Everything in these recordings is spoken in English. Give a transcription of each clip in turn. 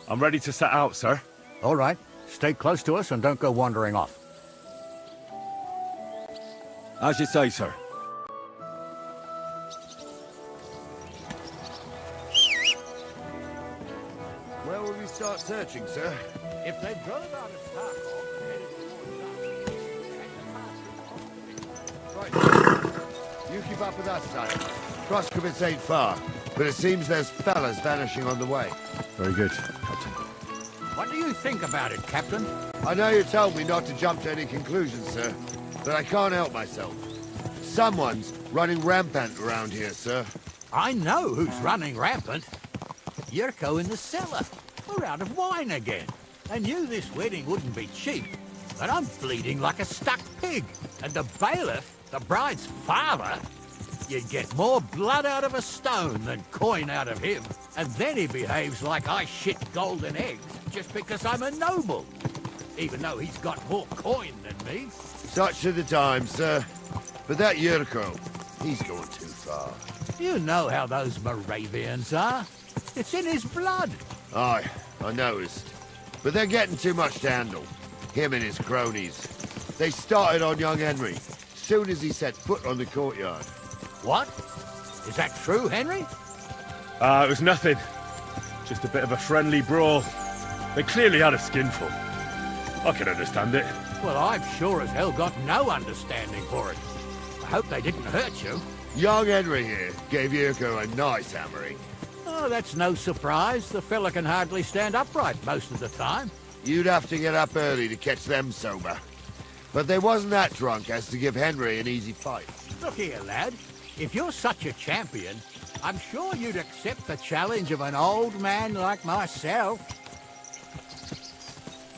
I'm ready to set out, sir. All right. Stay close to us and don't go wandering off. As you say, sir. Where will we start searching, sir? If they've got about as far off and headed towards us, Right. You keep up with us, son. Crosscovitz ain't far, but it seems there's fellas vanishing on the way. Very good, Captain. what do you think about it, Captain? I know you told me not to jump to any conclusions, sir, but I can't help myself. Someone's running rampant around here, sir. I know who's running rampant. Yurko in the cellar. We're out of wine again. I knew this wedding wouldn't be cheap, but I'm bleeding like a stuck pig. And the bailiff, the bride's father, you'd get more blood out of a stone than coin out of him. And then he behaves like I shit golden eggs just because I'm a noble. Even though he's got more coin than me. Such are the times, sir. But that Yurko, he's going too far. You know how those Moravians are. It's in his blood. Aye, I noticed. But they're getting too much to handle. Him and his cronies. They started on young Henry, soon as he set foot on the courtyard. What? Is that true, Henry? It was nothing. Just a bit of a friendly brawl. They clearly had a skinful. I can understand it. Well, I've sure as hell got no understanding for it. I hope they didn't hurt you. Young Henry here gave Yurko a nice hammering. Oh, that's no surprise. The fella can hardly stand upright most of the time. You'd have to get up early to catch them sober. But they wasn't that drunk as to give Henry an easy fight. Look here, lad. If you're such a champion, I'm sure you'd accept the challenge of an old man like myself.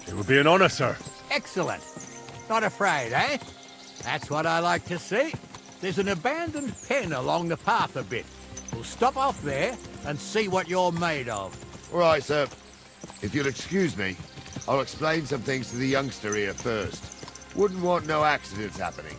It would be an honor, sir. Excellent. Not afraid, eh? That's what I like to see. There's an abandoned pen along the path a bit. We'll stop off there and see what you're made of. All right, sir. If you'll excuse me, I'll explain some things to the youngster here first. Wouldn't want no accidents happening.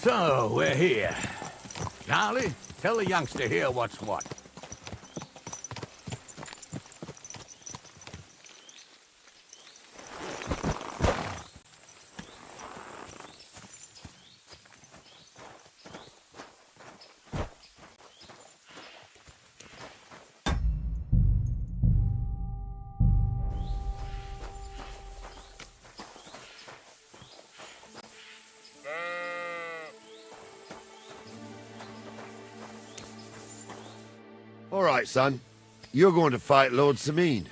So, we're here. Charlie, tell the youngster here what's what. All right, son. You're going to fight Lord Sameen.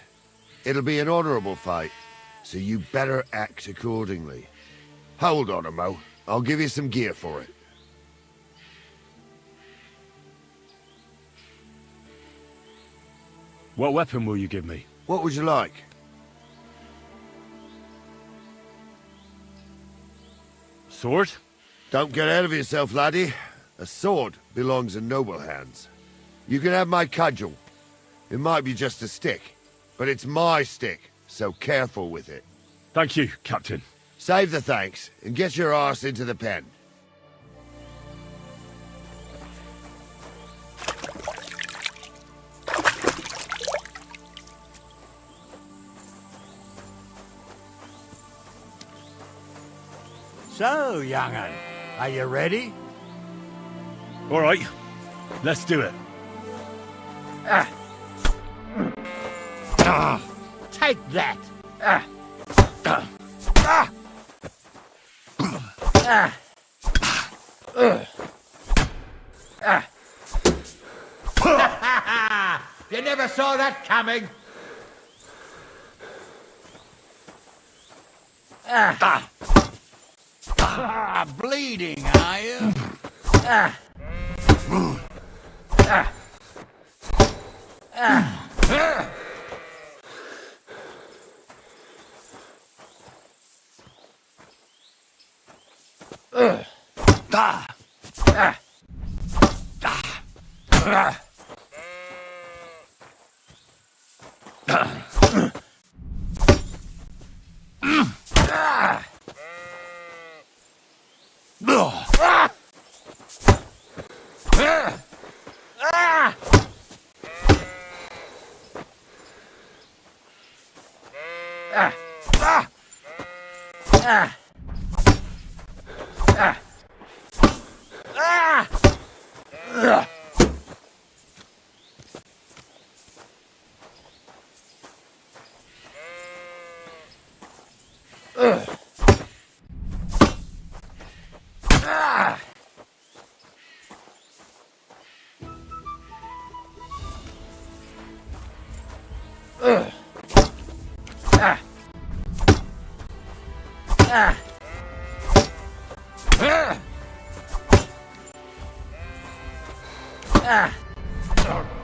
It'll be an honorable fight, so you better act accordingly. Hold on, Mo. I'll give you some gear for it. What weapon will you give me? What would you like? Sword? Don't get ahead of yourself, laddie. A sword belongs in noble hands. You can have my cudgel. It might be just a stick, but it's my stick, so careful with it. Thank you, Captain. Save the thanks, and get your arse into the pen. So, young'un, are you ready? All right, let's do it. Take that! You never saw that coming! Bleeding, are you?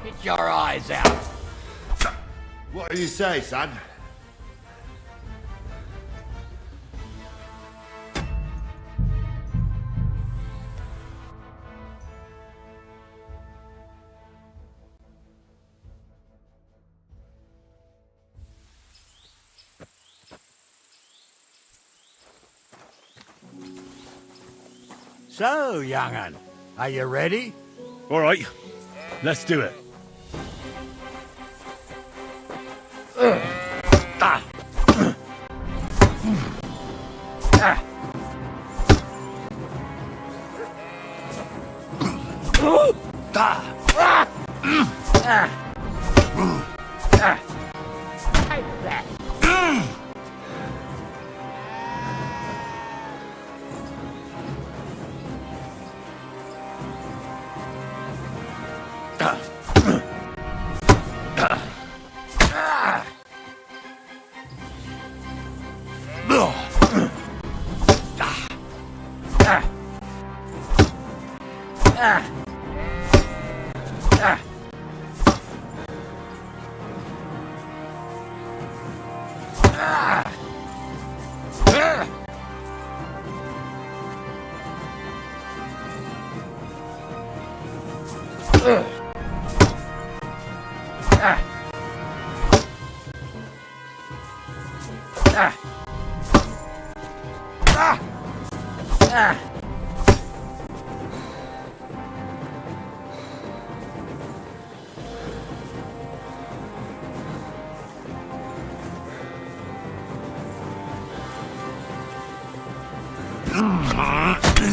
Get your eyes out! What do you say, son? So, young'un, are you ready? All right, let's do it. Take that!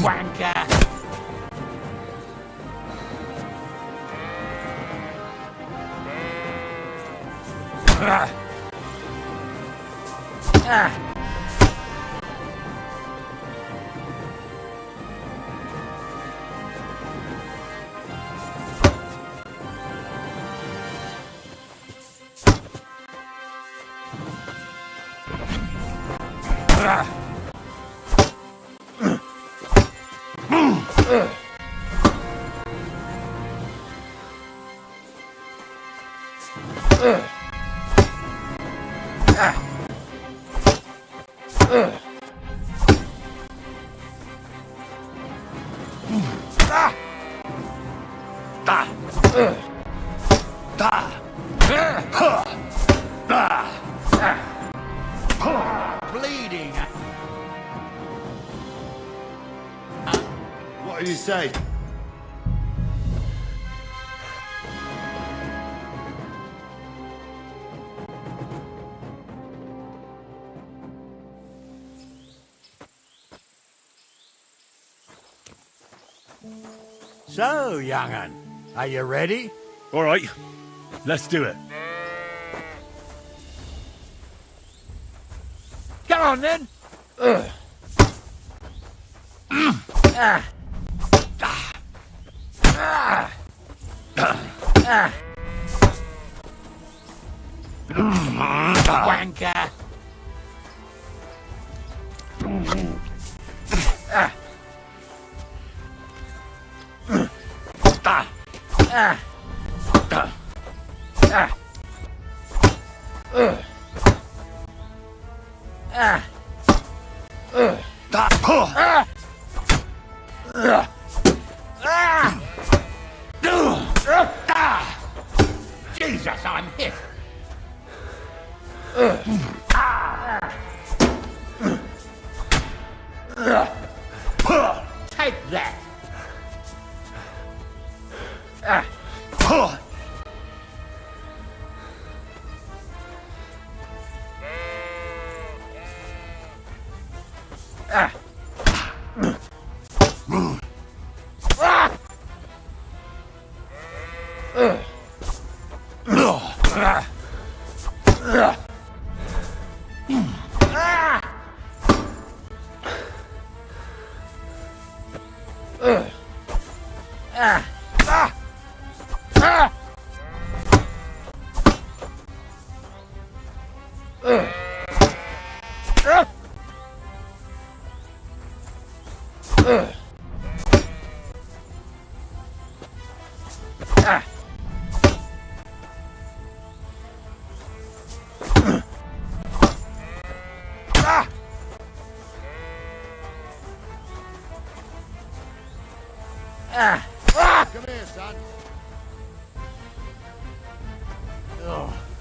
Wanker! Bleeding. What do you say? So, young'un, are you ready? All right, let's do it. Come on, then. Wanker. Jesus, I'm hit. Take that. Come here, son.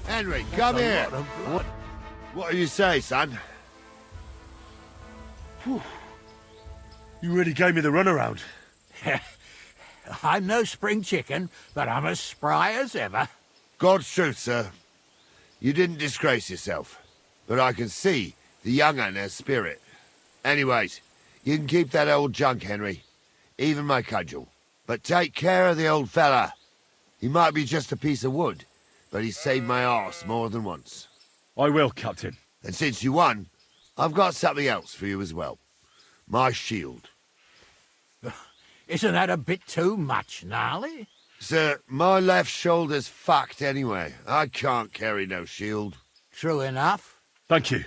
Henry, come That's a here. lot of blood. What do you say, son? You really gave me the runaround. I'm no spring chicken, but I'm as spry as ever. God's truth, sir. You didn't disgrace yourself, but I can see the young'un has spirit. Anyways, you can keep that old junk, Henry. Even my cudgel. But take care of the old fella. He might be just a piece of wood, but he saved my arse more than once. I will, Captain. And since you won, I've got something else for you as well. My shield. Isn't that a bit too much, Gnarly? Sir, my left shoulder's fucked anyway. I can't carry no shield. True enough. Thank you.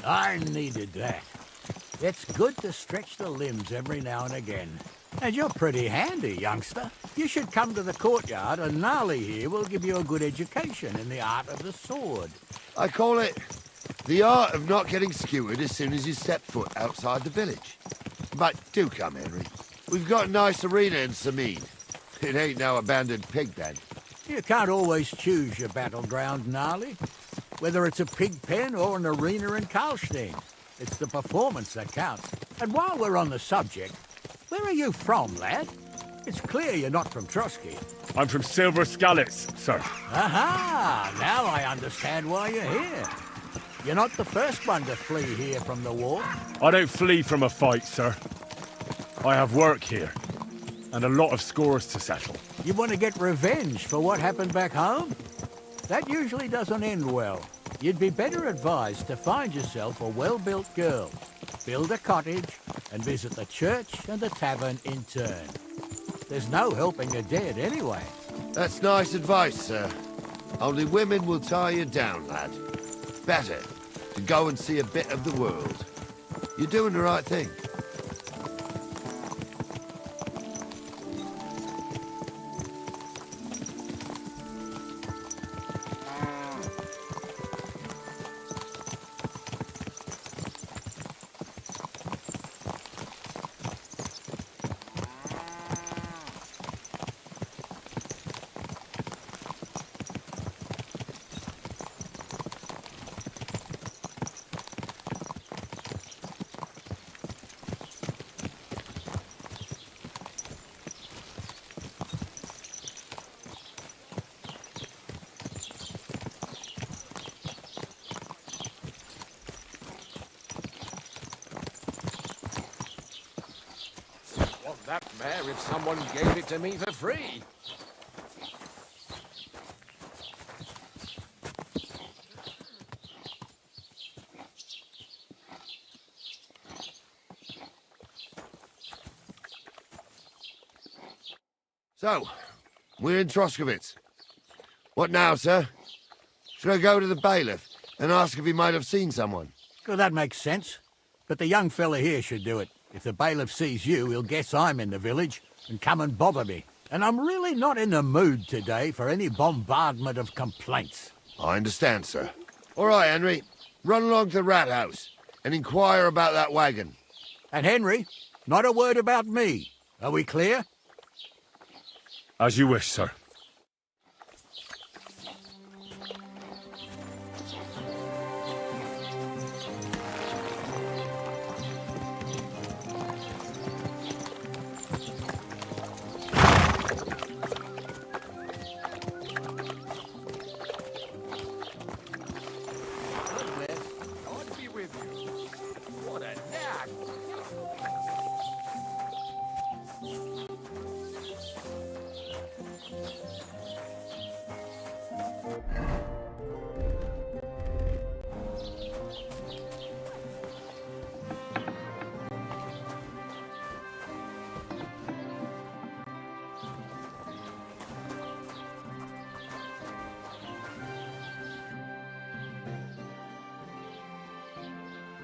I needed that. It's good to stretch the limbs every now and again. And you're pretty handy, youngster. You should come to the courtyard, and Gnarly here will give you a good education in the art of the sword. I call it the art of not getting skewered as soon as you step foot outside the village. But do come, Henry. We've got a nice arena in Sameen. It ain't no abandoned pig pen. You can't always choose your battleground, Gnarly. Whether it's a pig pen or an arena in Karlstein, it's the performance that counts. And while we're on the subject, where are you from, lad? It's clear you're not from Trotsky. I'm from Silver Scallets, sir. Aha! Now I understand why you're here. You're not the first one to flee here from the war. I don't flee from a fight, sir. I have work here, and a lot of scores to settle. You want to get revenge for what happened back home? That usually doesn't end well. You'd be better advised to find yourself a well-built girl, build a cottage, and visit the church and the tavern in turn. There's no helping the dead anyway. That's nice advice, sir. Only women will tie you down, lad. Better to go and see a bit of the world. You're doing the right thing. Want that mare if someone gave it to me for free. So, we're in Troskovitz. What now, sir? Should I go to the bailiff and ask if he might have seen someone? Well, that makes sense. But the young fella here should do it. If the bailiff sees you, he'll guess I'm in the village and come and bother me. And I'm really not in the mood today for any bombardment of complaints. I understand, sir. All right, Henry. Run along to the rat house and inquire about that wagon. And Henry, not a word about me. Are we clear? As you wish, sir. God be with you. What a nag!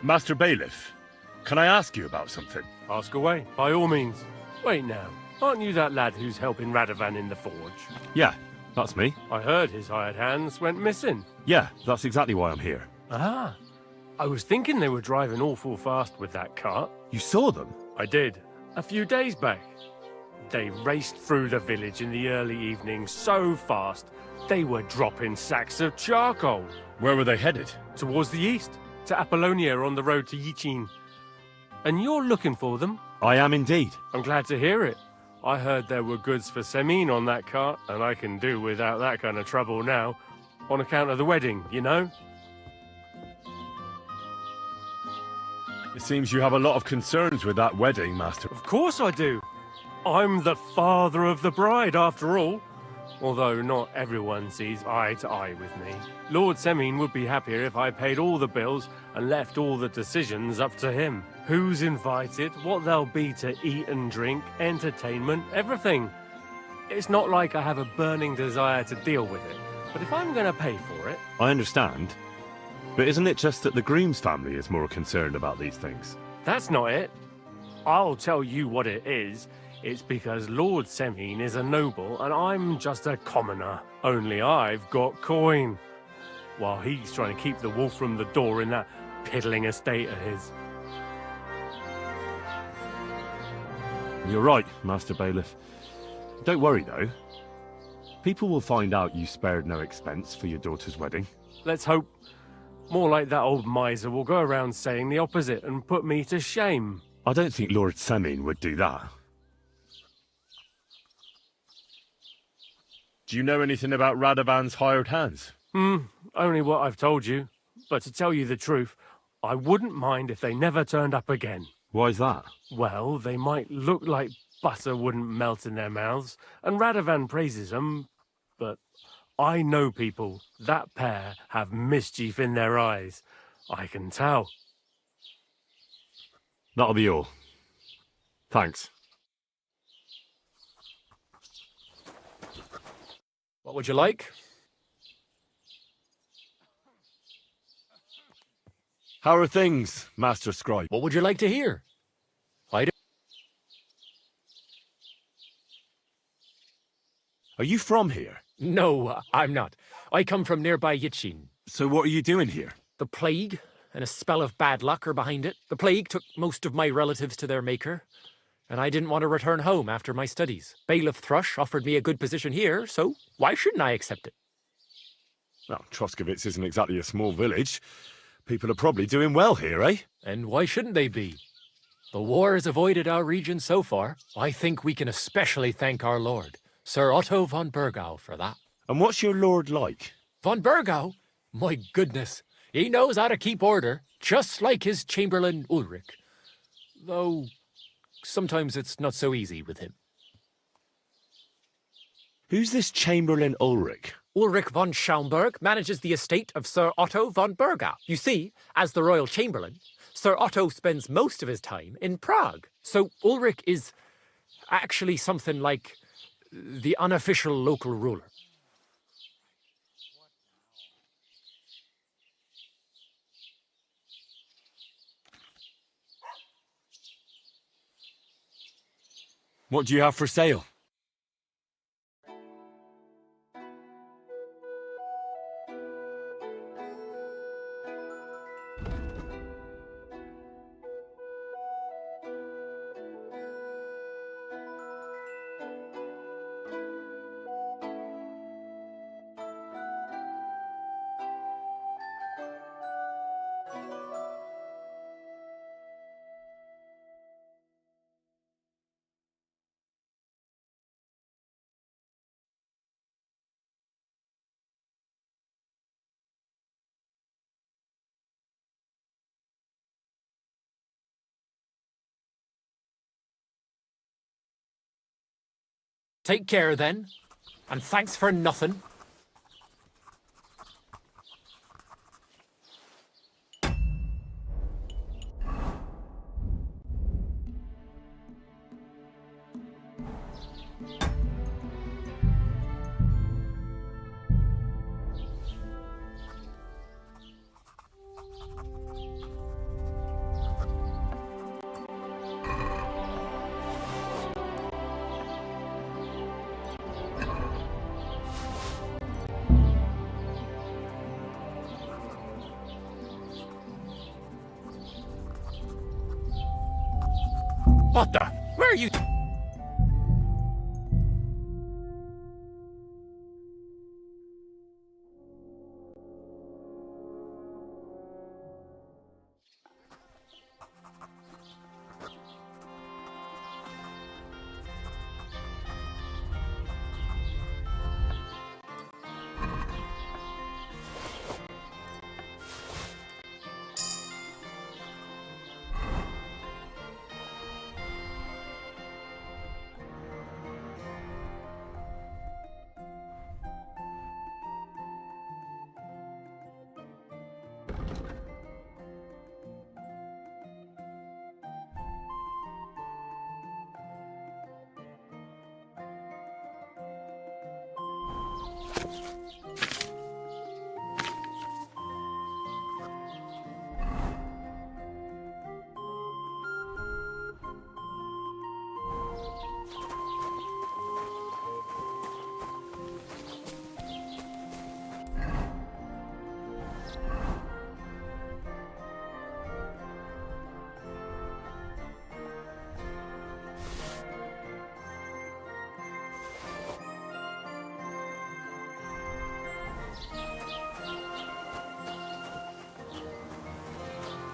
Master Bailiff, can I ask you about something? Ask away, by all means. Wait now, aren't you that lad who's helping Radovan in the forge? Yeah, that's me. I heard his hired hands went missing. Yeah, that's exactly why I'm here. Ah, I was thinking they were driving awful fast with that cart. You saw them? I did, a few days back. They raced through the village in the early evening so fast, they were dropping sacks of charcoal. Where were they headed? Towards the east, to Apollonia on the road to Yichin. And you're looking for them? I am indeed. I'm glad to hear it. I heard there were goods for Semin on that cart, and I can do without that kind of trouble now. On account of the wedding, you know? It seems you have a lot of concerns with that wedding, Master. Of course I do. I'm the father of the bride, after all. Although not everyone sees eye to eye with me. Lord Semin would be happier if I paid all the bills and left all the decisions up to him. Who's invited, what there'll be to eat and drink, entertainment, everything. It's not like I have a burning desire to deal with it, but if I'm going to pay for it... I understand. But isn't it just that the groom's family is more concerned about these things? That's not it. I'll tell you what it is. It's because Lord Semin is a noble and I'm just a commoner. Only I've got coin. While he's trying to keep the wolf from the door in that piddling estate of his. You're right, Master Bailiff. Don't worry, though. People will find out you spared no expense for your daughter's wedding. Let's hope. More like that old miser will go around saying the opposite and put me to shame. I don't think Lord Semin would do that. Do you know anything about Radovan's hired hands? Only what I've told you. But to tell you the truth, I wouldn't mind if they never turned up again. Why's that? Well, they might look like butter wouldn't melt in their mouths, and Radovan praises them, but I know people. That pair have mischief in their eyes. I can tell. That'll be all. Thanks. What would you like? How are things, Master Scribe? What would you like to hear? I don't... Are you from here? No, I'm not. I come from nearby Yichin. So what are you doing here? The plague and a spell of bad luck are behind it. The plague took most of my relatives to their maker, and I didn't want to return home after my studies. Bailiff Thrush offered me a good position here, so why shouldn't I accept it? Well, Troskovitz isn't exactly a small village. People are probably doing well here, eh? And why shouldn't they be? The war has avoided our region so far. I think we can especially thank our lord, Sir Otto von Burgau, for that. And what's your lord like? Von Burgau? My goodness. He knows how to keep order, just like his Chamberlain Ulrich. Though, sometimes it's not so easy with him. Who's this Chamberlain Ulrich? Ulrich von Schaumburg manages the estate of Sir Otto von Burgau. You see, as the royal chamberlain, Sir Otto spends most of his time in Prague. So Ulrich is actually something like the unofficial local ruler. What do you have for sale? Take care then, and thanks for nothing. What the? Where are you?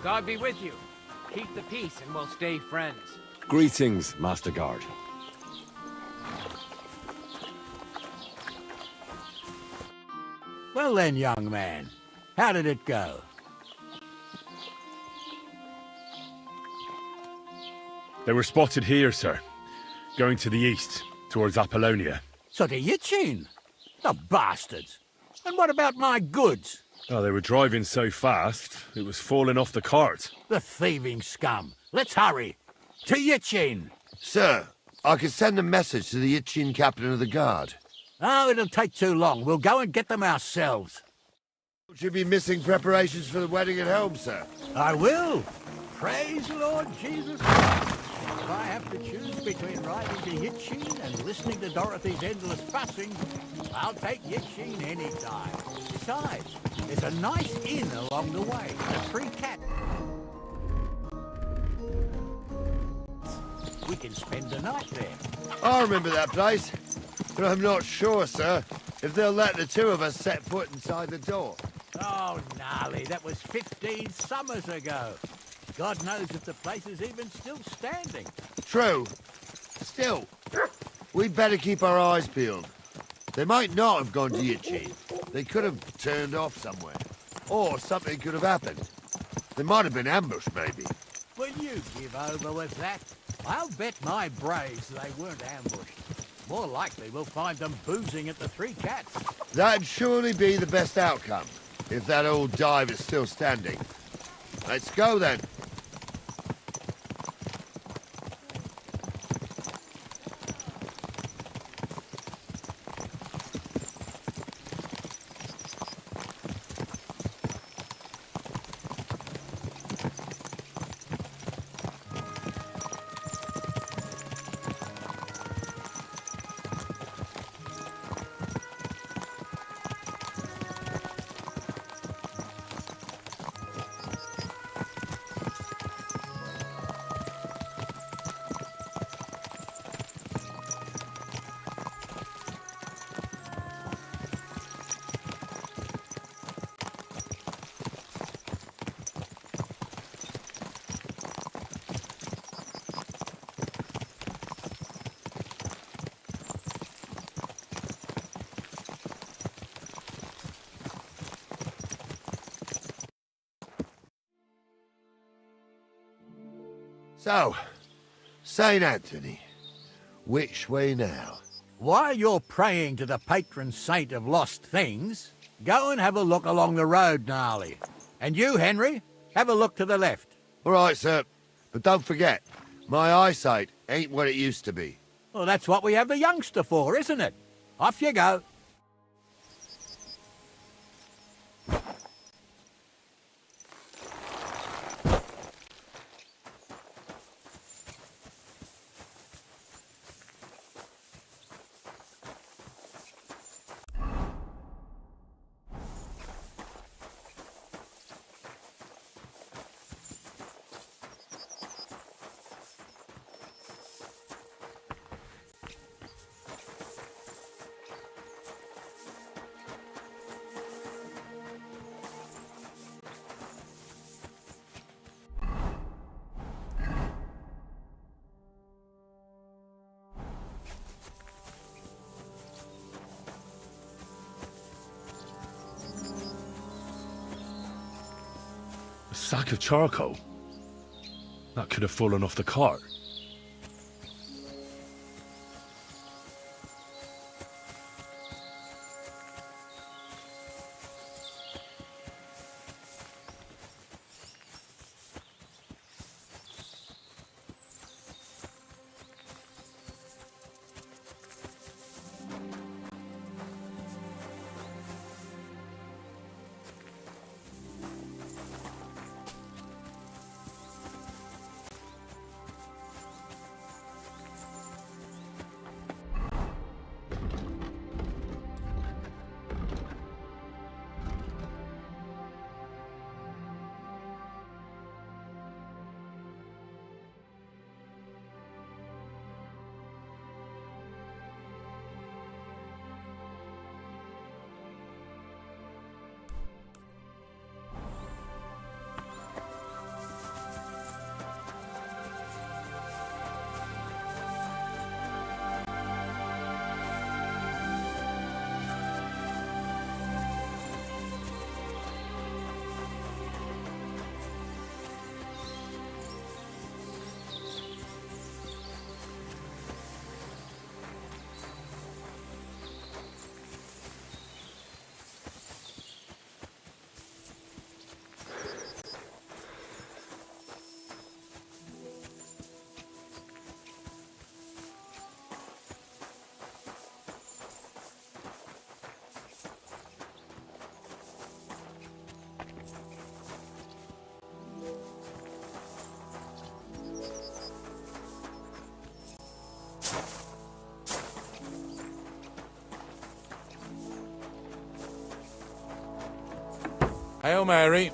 God be with you. Keep the peace and we'll stay friends. Greetings, Master Guard. Well then, young man, how did it go? They were spotted here, sir. Going to the east, towards Apollonia. So to Yichin? The bastards! And what about my goods? Oh, they were driving so fast, it was falling off the cart. The thieving scum! Let's hurry! To Yichin! Sir, I can send a message to the Itchin captain of the guard. Oh, it'll take too long. We'll go and get them ourselves. Don't you be missing preparations for the wedding at home, sir? I will. Praise Lord Jesus Christ. If I have to choose between riding to Yitchin and listening to Dorothy's endless fussing, I'll take Yitchin any time. Besides, there's a nice inn along the way, the Three Cats. We can spend the night there. I remember that place, but I'm not sure, sir, if they'll let the two of us set foot inside the door. Oh, gnarly, that was 15 summers ago. God knows if the place is even still standing. True. Still, we'd better keep our eyes peeled. They might not have gone to Yitchin. They could have turned off somewhere. Or something could have happened. They might have been ambushed, maybe. Will you give over with that? I'll bet my braves they weren't ambushed. More likely we'll find them boozing at the Three Cats. That'd surely be the best outcome, if that old dive is still standing. Let's go, then. So, St. Anthony, which way now? While you're praying to the patron saint of lost things, go and have a look along the road, Gnarly. And you, Henry, have a look to the left. All right, sir. But don't forget, my eyesight ain't what it used to be. Well, that's what we have the youngster for, isn't it? Off you go. A sack of charcoal? That could have fallen off the cart. Hail Mary.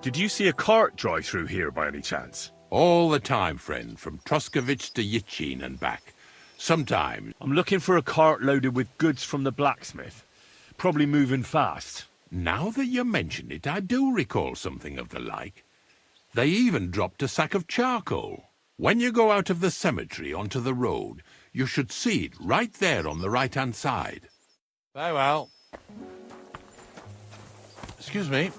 Did you see a cart drive through here by any chance? All the time, friend, from Troskovich to Yitchin and back. Sometimes. I'm looking for a cart loaded with goods from the blacksmith. Probably moving fast. Now that you mention it, I do recall something of the like. They even dropped a sack of charcoal. When you go out of the cemetery onto the road, you should see it right there on the right-hand side. Very well. Excuse me.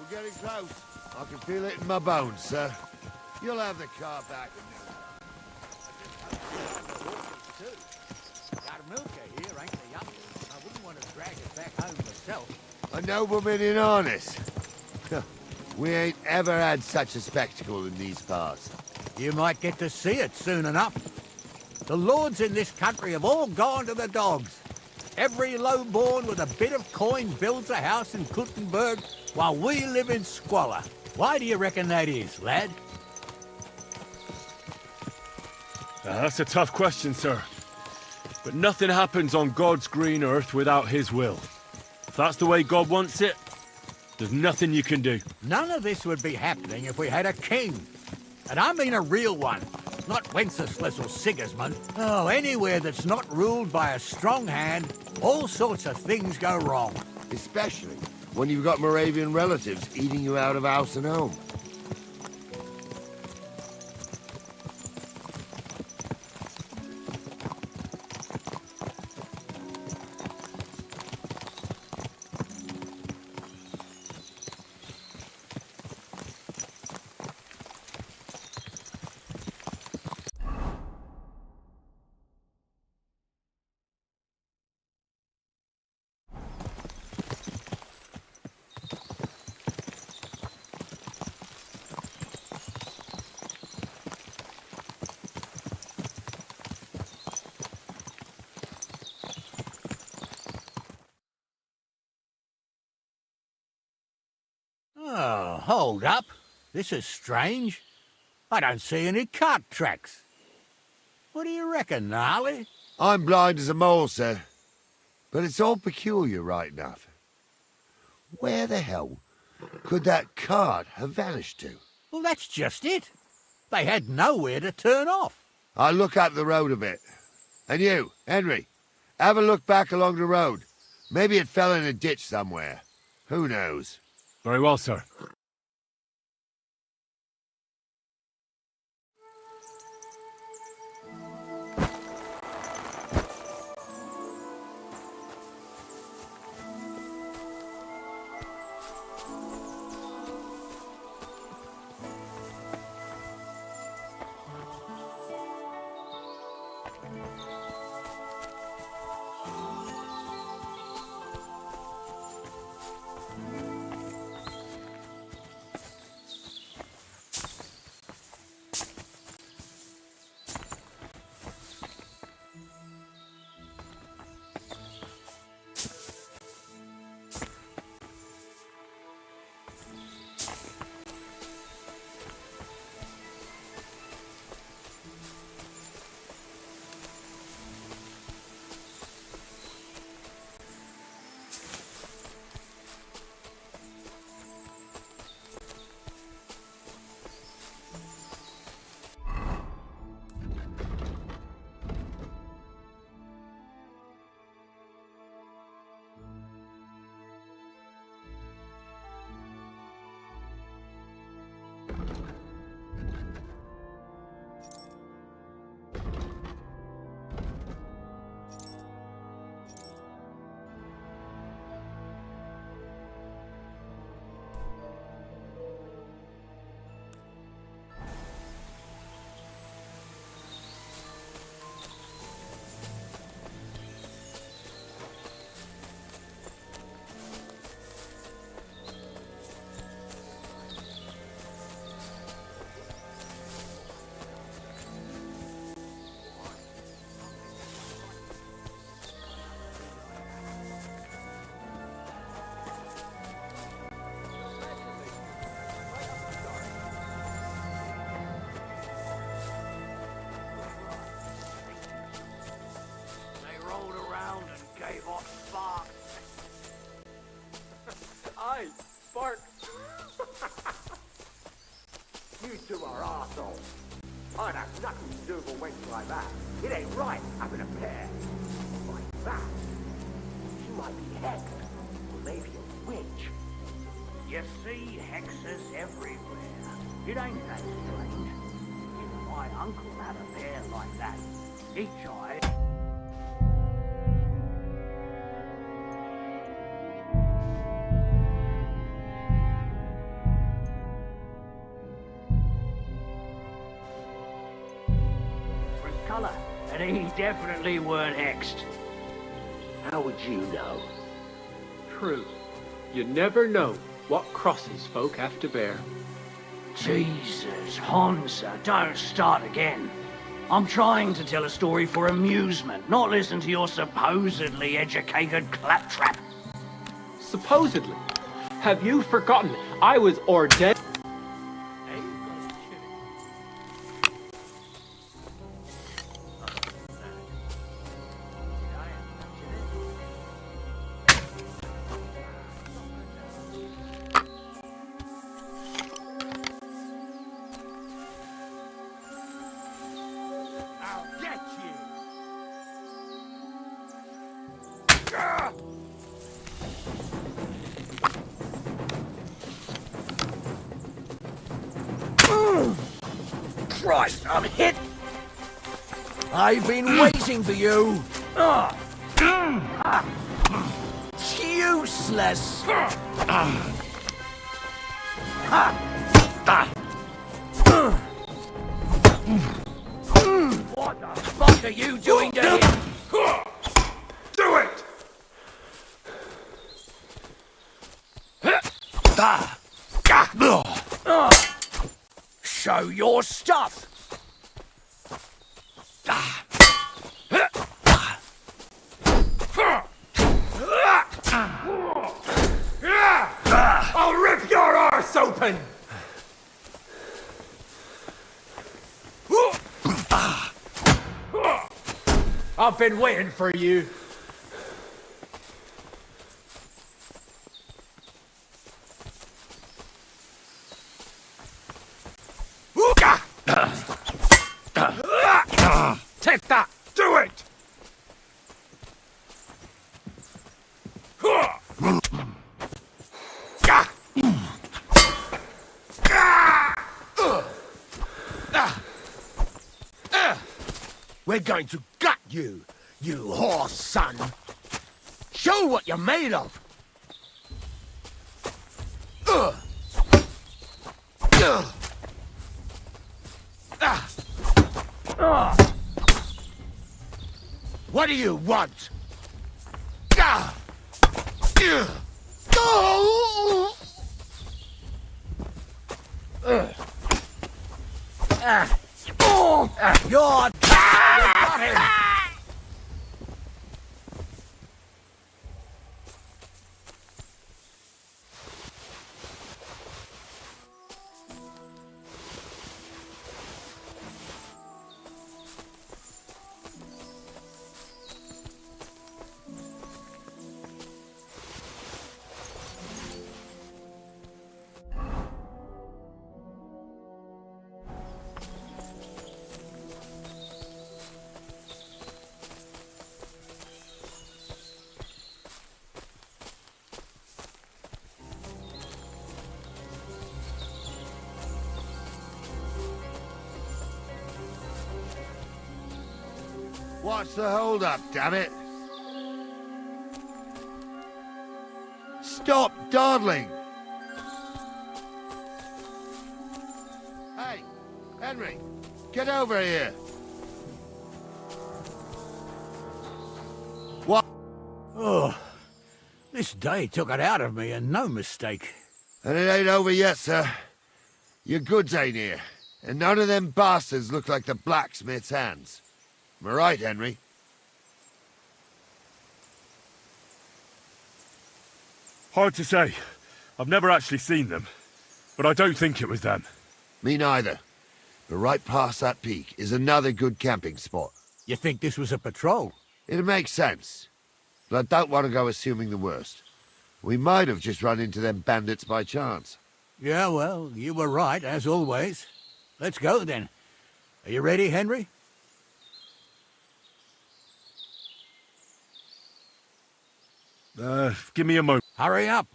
We're getting close. I can feel it in my bones, sir. You'll have the car back in Got a milker here, ain't they, up? I wouldn't want to drag it back home myself. a nobleman in harness. We ain't ever had such a spectacle in these parts. You might get to see it soon enough. The lords in this country have all gone to the dogs. Every lowborn with a bit of coin builds a house in Kuttenberg while we live in squalor. Why do you reckon that is, lad? That's a tough question, sir. But nothing happens on God's green earth without his will. If that's the way God wants it, there's nothing you can do. None of this would be happening if we had a king. And I mean a real one, not Wenceslas or Sigismund. Oh, anywhere that's not ruled by a strong hand, all sorts of things go wrong. Especially when you've got Moravian relatives eating you out of house and home. Oh, hold up. This is strange. I don't see any cart tracks. What do you reckon, Gnarly? I'm blind as a mole, sir. But it's all peculiar right enough. Where the hell could that cart have vanished to? Well, that's just it. They had nowhere to turn off. I'll look up the road a bit. And you, Henry, have a look back along the road. Maybe it fell in a ditch somewhere. Who knows? Very well, sir. I'd have nothing to do with a wench like that. It ain't right having a pair like that. She might be hexed, or maybe a witch. You see hexes everywhere. It ain't that strange. Even my uncle had a pair like that. He tried. Colour, and he definitely weren't hexed. How would you know? True. You never know what crosses folk have to bear. Jesus, Hansa, don't start again. I'm trying to tell a story for amusement, not listen to your supposedly educated claptrap. Supposedly. Have you forgotten I was ordained? Christ, I'm hit! I've been waiting for you! Useless! What the fuck are you doing to him? Do it! Show your stuff! I'll rip your arse open! I've been waiting for you. Take that! Do it! We're going to gut you, you horse son. Show what you're made of. What do you want? You're got him. What's the hold-up, damn it? Stop dawdling! Hey, Henry, get over here! What? Oh, this day took it out of me, and no mistake. And it ain't over yet, sir. Your goods ain't here, and none of them bastards look like the blacksmith's hands. Am I right, Henry? Hard to say. I've never actually seen them, but I don't think it was them. Me neither. But right past that peak is another good camping spot. You think this was a patrol? It makes sense. But I don't want to go assuming the worst. We might have just run into them bandits by chance. Yeah, well, you were right, as always. Let's go, then. Are you ready, Henry? Give me a moment. Hurry up.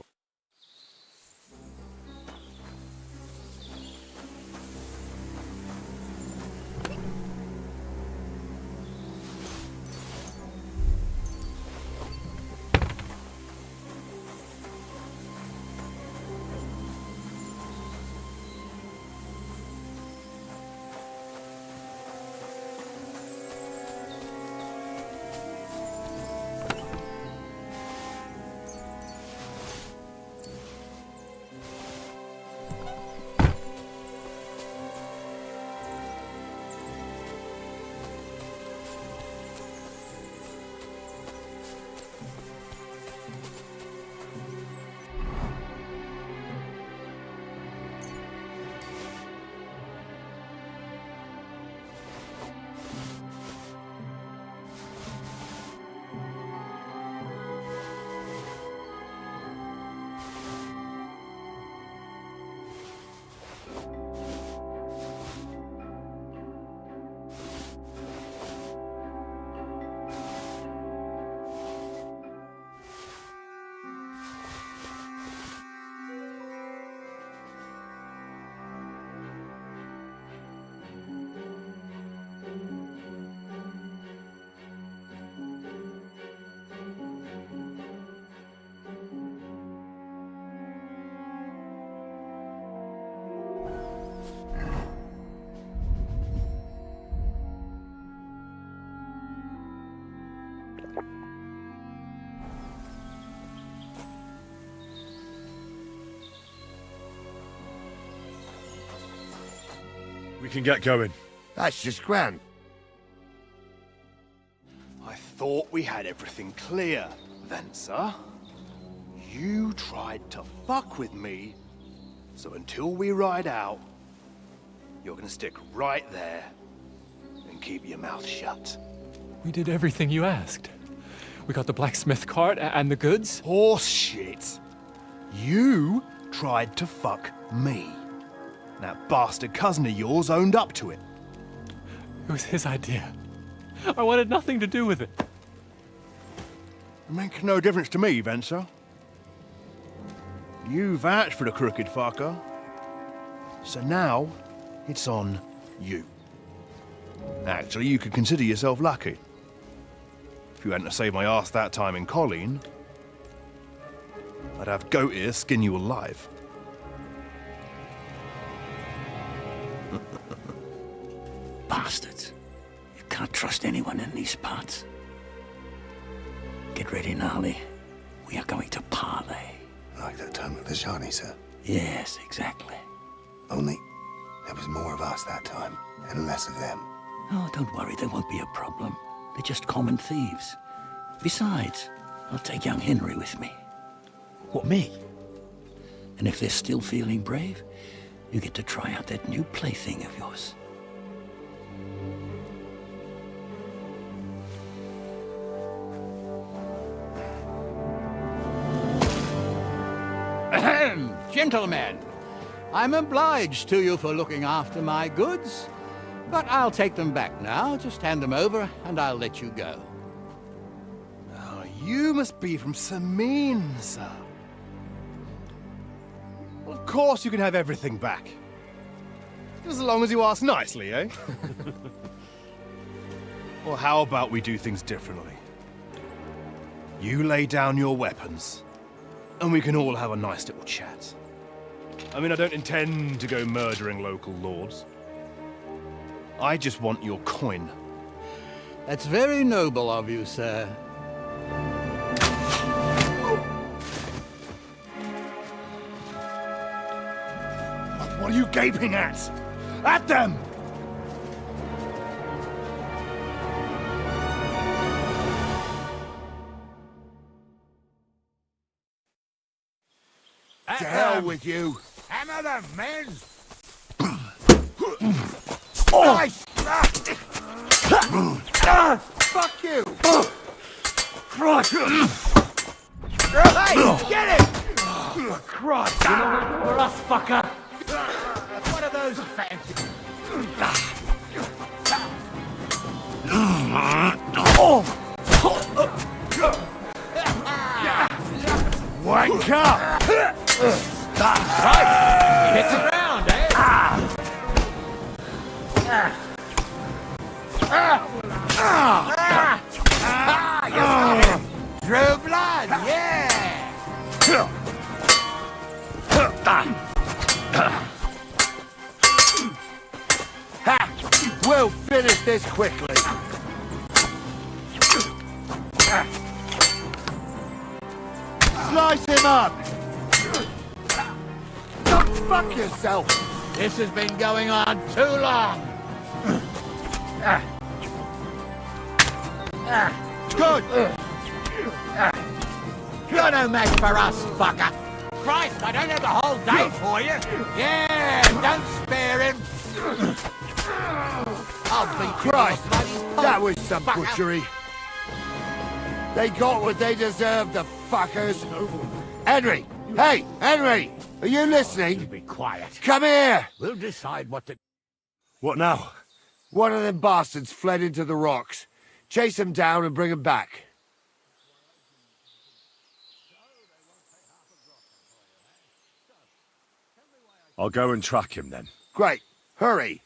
We can get going. That's just grand. I thought we had everything clear, Venser. You tried to fuck with me, so until we ride out, you're gonna stick right there and keep your mouth shut. We did everything you asked. We got the blacksmith cart and the goods. Horse shit. You tried to fuck me. That bastard cousin of yours owned up to it. It was his idea. I wanted nothing to do with it. It makes no difference to me, Venser. You vouched for the crooked fucker. So now, it's on you. Actually, you could consider yourself lucky. If you hadn't saved my ass that time in Colleen, I'd have goat ear skin you alive. Bastards. You can't trust anyone in these parts. Get ready, Gnarly. We are going to parley. Like that time with the Shani, sir? Yes, exactly. Only there was more of us that time, and less of them. Oh, don't worry, there won't be a problem. They're just common thieves. Besides, I'll take young Henry with me. What, me? And if they're still feeling brave, you get to try out that new plaything of yours. Ahem, gentlemen, I'm obliged to you for looking after my goods, but I'll take them back now. Just hand them over and I'll let you go. Oh, you must be from Samin, sir. Well, of course you can have everything back. Just as long as you ask nicely, eh? Well, how about we do things differently? You lay down your weapons, and we can all have a nice little chat. I mean, I don't intend to go murdering local lords. I just want your coin. That's very noble of you, sir. What are you gaping at? At them! To hell with you. Hammer them, men! Nice! Fuck you! Hey, get it! Christ! For us, fucker! What are those fancy... Wanker! Hits the ground, eh? Drew blood, yeah! We'll finish this quickly. Slice him up! Go fuck yourself! This has been going on too long. Good! You're no match for us, fucker. Christ, I don't have the whole day for you. Yeah, don't spare him. I'll beat you, Christ, you bloody that was some fucker. butchery. They got what they deserved, the fuckers. Henry! Hey, Henry! Are you listening? Be quiet. Come here! We'll decide what to... What now? One of them bastards fled into the rocks. Chase him down and bring him back. I'll go and track him then. Great. Hurry.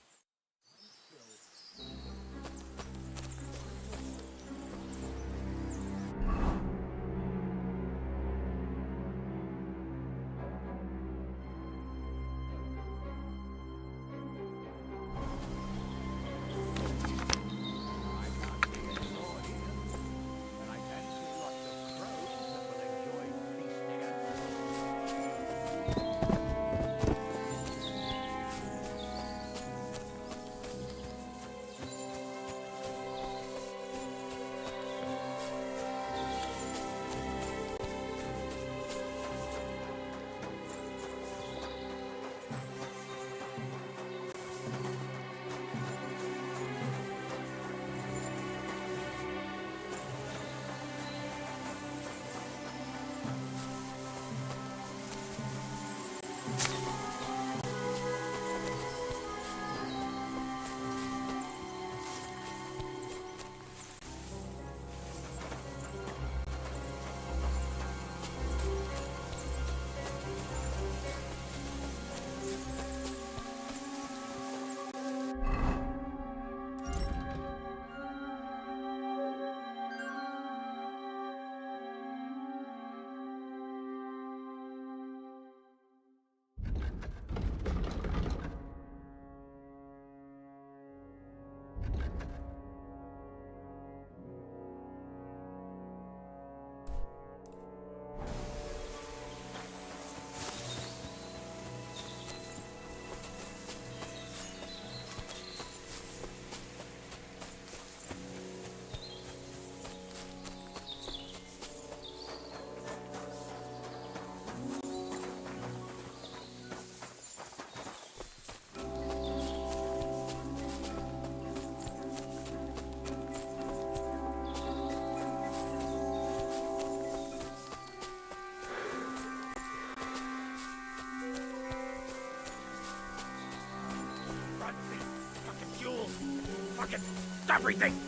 Everything!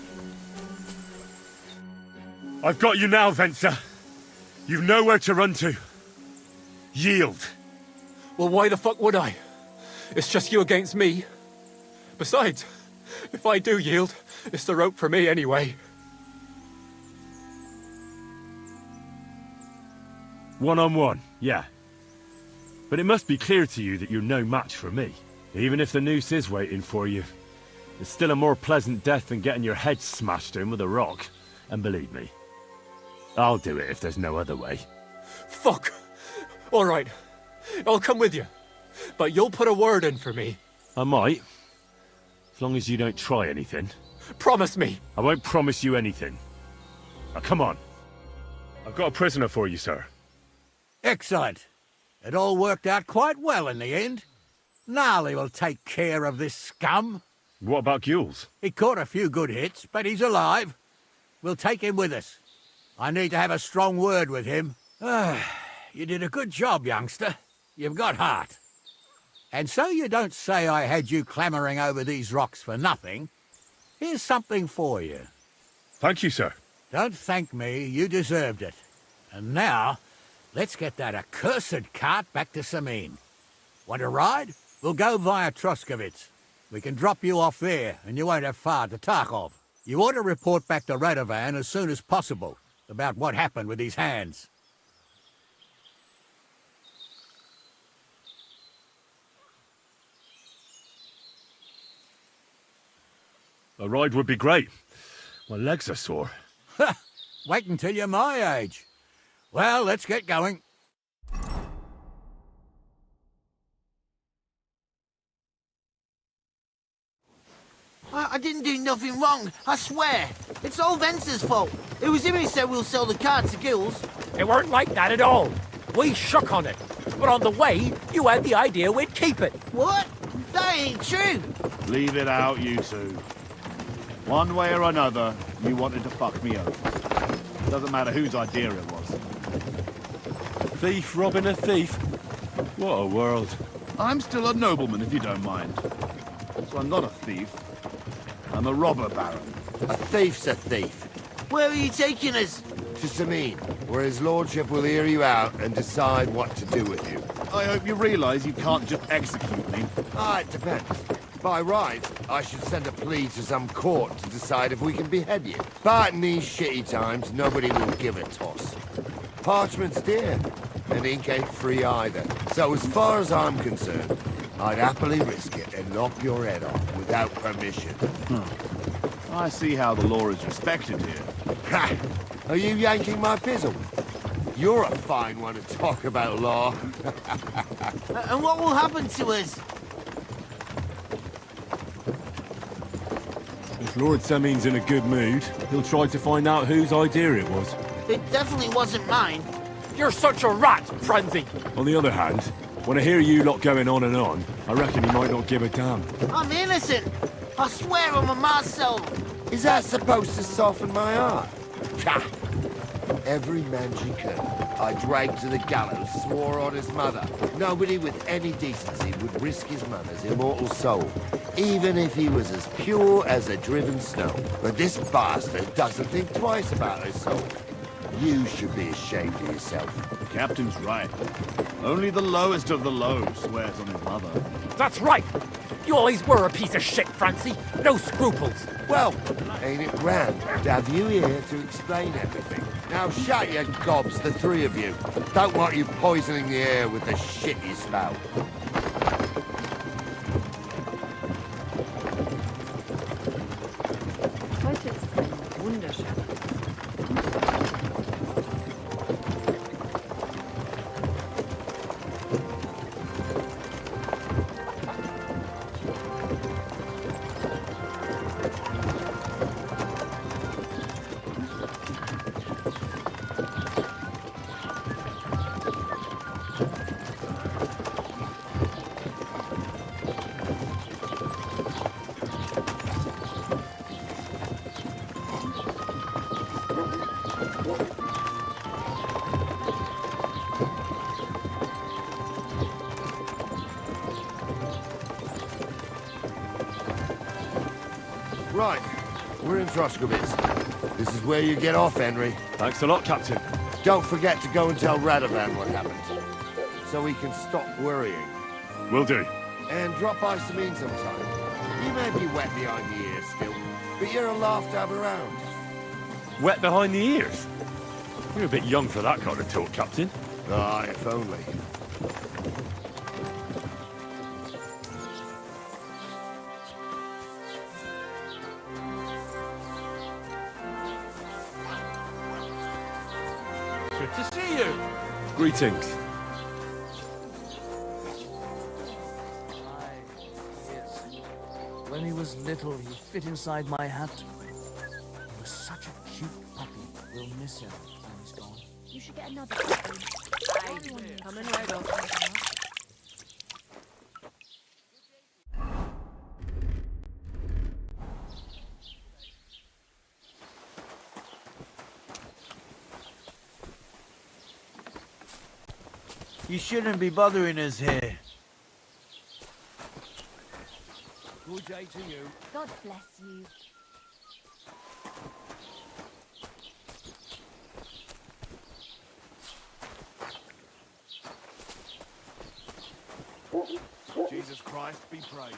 I've got you now, Venser. You've nowhere to run to. Yield. Well, why the fuck would I? It's just you against me. Besides, if I do yield, it's the rope for me anyway. One-on-one, yeah. But it must be clear to you that you're no match for me. Even if the noose is waiting for you, it's still a more pleasant death than getting your head smashed in with a rock. And believe me, I'll do it if there's no other way. Fuck! All right, I'll come with you. But you'll put a word in for me. I might. As long as you don't try anything. Promise me. I won't promise you anything. Now, come on. I've got a prisoner for you, sir. Excellent. It all worked out quite well in the end. Gnarly will take care of this scum. What about Gules? He caught a few good hits, but he's alive. We'll take him with us. I need to have a strong word with him. You did a good job, youngster. You've got heart. And so you don't say I had you clambering over these rocks for nothing, here's something for you. Thank you, sir. Don't thank me, you deserved it. And now, let's get that accursed cart back to Samin. Want a ride? We'll go via Troskovitz. We can drop you off there, and you won't have far to Tarkov. You ought to report back to Radovan as soon as possible about what happened with his hands. A ride would be great. My legs are sore. Wait until you're my age. Well, let's get going. I didn't do nothing wrong, I swear. It's all Vence's fault. It was him who said we'll sell the car to Gills. It weren't like that at all. We shook on it. But on the way, you had the idea we'd keep it. What? That ain't true. Leave it out, you two. One way or another, you wanted to fuck me over. Doesn't matter whose idea it was. A thief robbing a thief? What a world. I'm still a nobleman, if you don't mind. So I'm not a thief. I'm a robber baron. A thief's a thief. Where are you taking us? To Samin, where his lordship will hear you out and decide what to do with you. I hope you realise you can't just execute me. It depends. By right, I should send a plea to some court to decide if we can behead you. But in these shitty times, nobody will give a toss. Parchment's dear, and ink ain't free either. So as far as I'm concerned, I'd happily risk it and knock your head off without permission. I see how the law is respected here. Ha! Are you yanking my pizzle? You're a fine one to talk about law. And what will happen to us? If Lord Semin's in a good mood, he'll try to find out whose idea it was. It definitely wasn't mine. You're such a rat, Frenzy. On the other hand, when I hear you lot going on and on, I reckon he might not give a damn. I'm innocent. I swear on my ma's soul. Is that supposed to soften my heart? Ha! Every man she could, I dragged to the gallows, swore on his mother. Nobody with any decency would risk his mother's immortal soul, even if he was as pure as a driven snow. But this bastard doesn't think twice about his soul. You should be ashamed of yourself. The captain's right. Only the lowest of the low swears on his mother. That's right. You always were a piece of shit, Francie. No scruples. Well, ain't it grand to have you here to explain everything? Now shut your gobs, the three of you. Don't want you poisoning the air with the shit you spout. Heute ist ein wunderschöner. Right, we're in Troskovitz. This is where you get off, Henry. Thanks a lot, Captain. Don't forget to go and tell Radovan what happened, so he can stop worrying. Will do. And drop by Samin sometime. You may be wet behind the ears still, but you're a laugh to have around. Wet behind the ears? You're a bit young for that kind of talk, Captain. If only. Good to see you. Greetings. Yes. When he was little, he fit inside my hat. He was such a cute puppy. We'll miss him when he's gone. You should get another puppy. Coming right up. You shouldn't be bothering us here. Good day to you. God bless you. Christ be praised.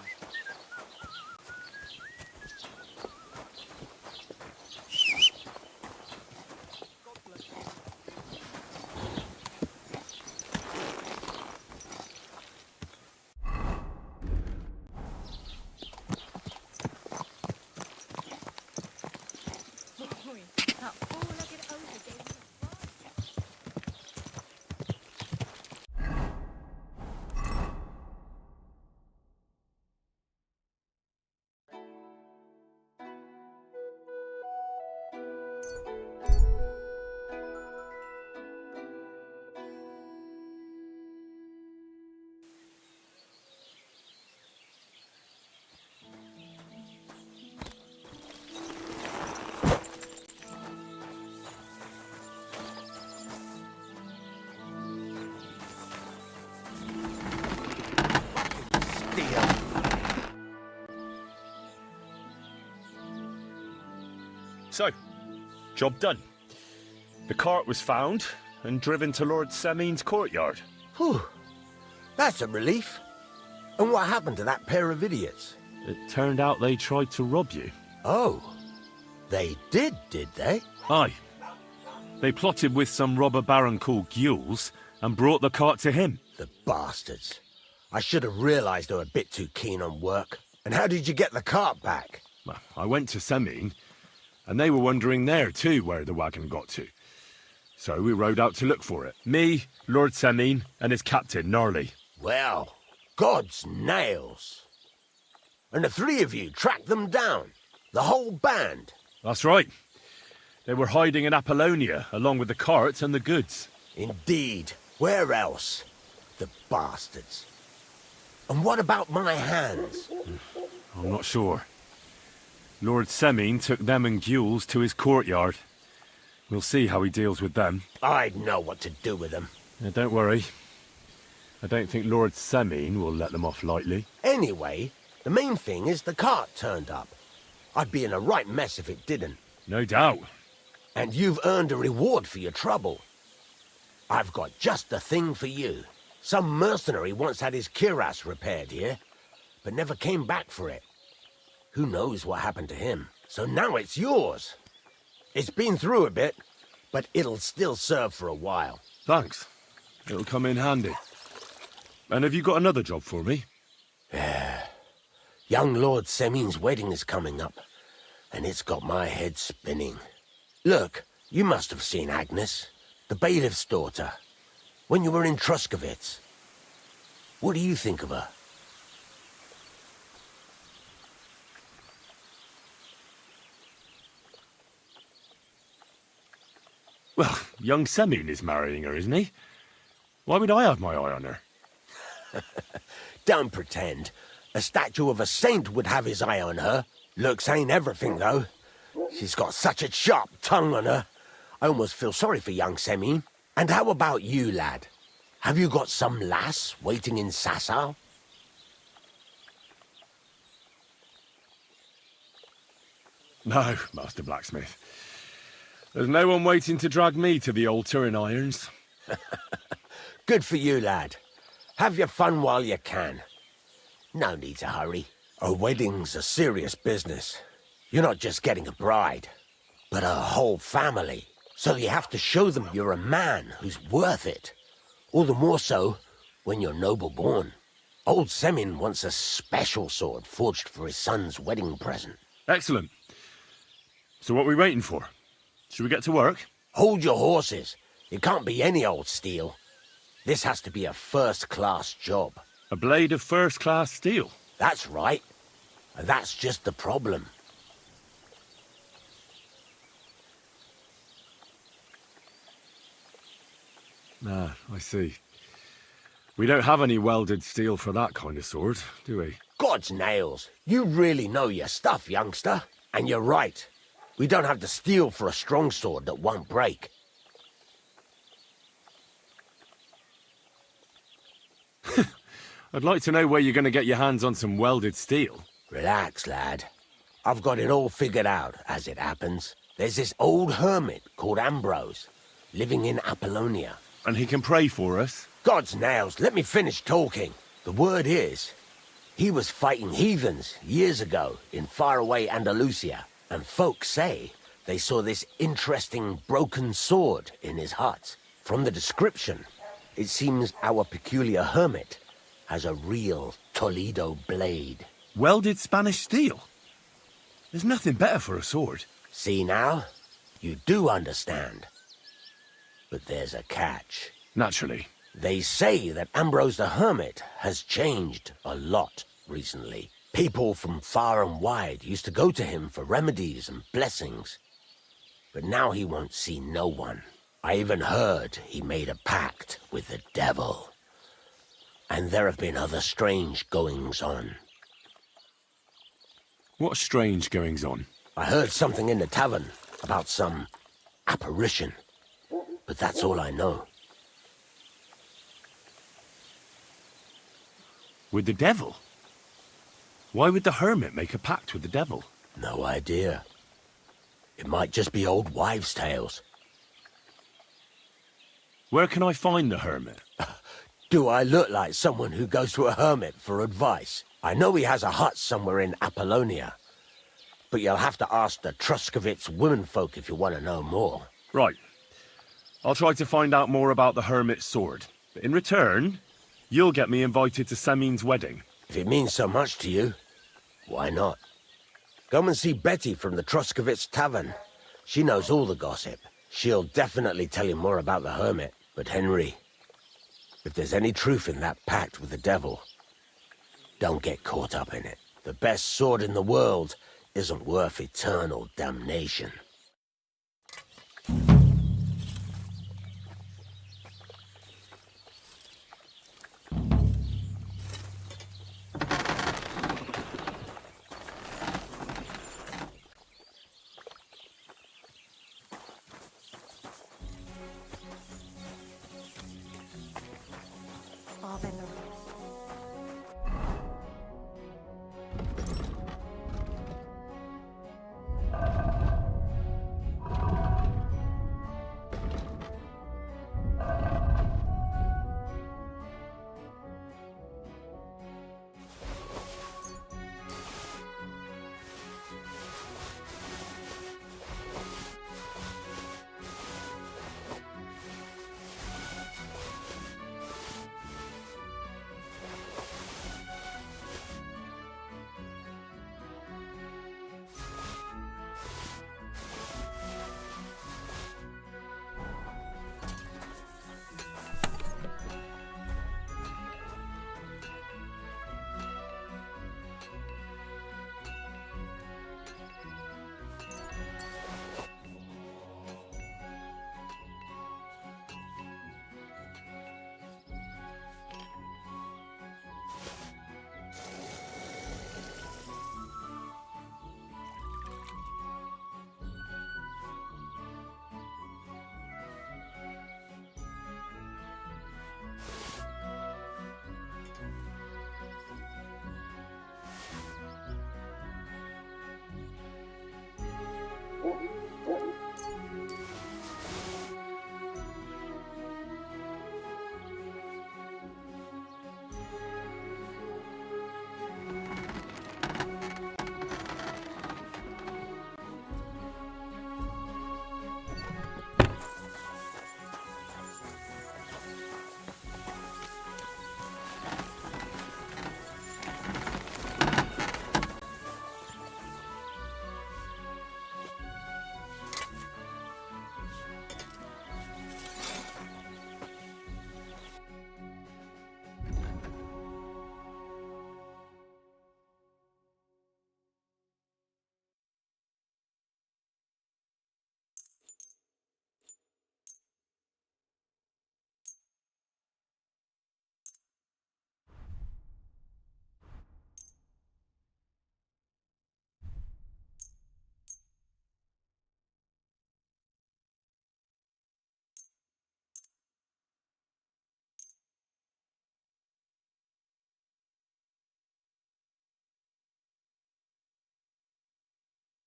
So, job done. The cart was found and driven to Lord Semin's courtyard. Whew. That's a relief. And what happened to that pair of idiots? It turned out they tried to rob you. Oh. They did they? Aye. They plotted with some robber baron called Gules and brought the cart to him. The bastards. I should have realised they were a bit too keen on work. And how did you get the cart back? Well, I went to Semin, and they were wondering there too where the wagon got to. So we rode out to look for it. Me, Lord Semin, and his captain, Gnarly. Well, God's nails. And the three of you tracked them down? The whole band? That's right. They were hiding in Apollonia, along with the carts and the goods. Indeed. Where else? The bastards. And what about my hands? I'm not sure. Lord Semin took them and Gules to his courtyard. We'll see how he deals with them. I'd know what to do with them. Don't worry. I don't think Lord Semin will let them off lightly. Anyway, the main thing is the cart turned up. I'd be in a right mess if it didn't. No doubt. And you've earned a reward for your trouble. I've got just the thing for you. Some mercenary once had his cuirass repaired here, but never came back for it. Who knows what happened to him? So now it's yours. It's been through a bit, but it'll still serve for a while. Thanks. It'll come in handy. And have you got another job for me? Young Lord Semin's wedding is coming up, and it's got my head spinning. Look, you must have seen Agnes, the bailiff's daughter, when you were in Truscovitz. What do you think of her? Well, young Semin is marrying her, isn't he? Why would I have my eye on her? Don't pretend. A statue of a saint would have his eye on her. Looks ain't everything, though. She's got such a sharp tongue on her. I almost feel sorry for young Semin. And how about you, lad? Have you got some lass waiting in Sasau? No, Master Blacksmith. There's no one waiting to drag me to the altar in irons. Good for you, lad. Have your fun while you can. No need to hurry. A wedding's a serious business. You're not just getting a bride, but a whole family. So you have to show them you're a man who's worth it. All the more so when you're noble born. Old Semin wants a special sword forged for his son's wedding present. Excellent. So what are we waiting for? Should we get to work? Hold your horses. It can't be any old steel. This has to be a first-class job. A blade of first-class steel? That's right. And that's just the problem. Ah, I see. We don't have any welded steel for that kind of sword, do we? God's nails. You really know your stuff, youngster. And you're right. We don't have the steel for a strong sword that won't break. I'd like to know where you're going to get your hands on some welded steel. Relax, lad. I've got it all figured out, as it happens. There's this old hermit called Ambrose, living in Apollonia. And he can pray for us? God's nails, let me finish talking. The word is, He was fighting heathens years ago in faraway Andalusia, and folks say they saw this interesting broken sword in his hut. From the description, it seems our peculiar hermit has a real Toledo blade. Welded Spanish steel? There's nothing better for a sword. See now? You do understand. But there's a catch. Naturally. They say that Ambrose the Hermit has changed a lot recently. People from far and wide used to go to him for remedies and blessings. But now he won't see no one. I even heard he made a pact with the devil. And there have been other strange goings-on. What strange goings-on? I heard something in the tavern about some apparition. But that's all I know. With the devil? Why would the hermit make a pact with the devil? No idea. It might just be old wives' tales. Where can I find the hermit? Do I look like someone who goes to a hermit for advice? I know he has a hut somewhere in Apollonia. But you'll have to ask the Truscovitz womenfolk if you want to know more. Right. I'll try to find out more about the hermit's sword. But in return, you'll get me invited to Semin's wedding. If it means so much to you, why not? Come and see Betty from the Truscovitz Tavern. She knows all the gossip. She'll definitely tell you more about the hermit. But Henry, if there's any truth in that pact with the devil, don't get caught up in it. The best sword in the world isn't worth eternal damnation.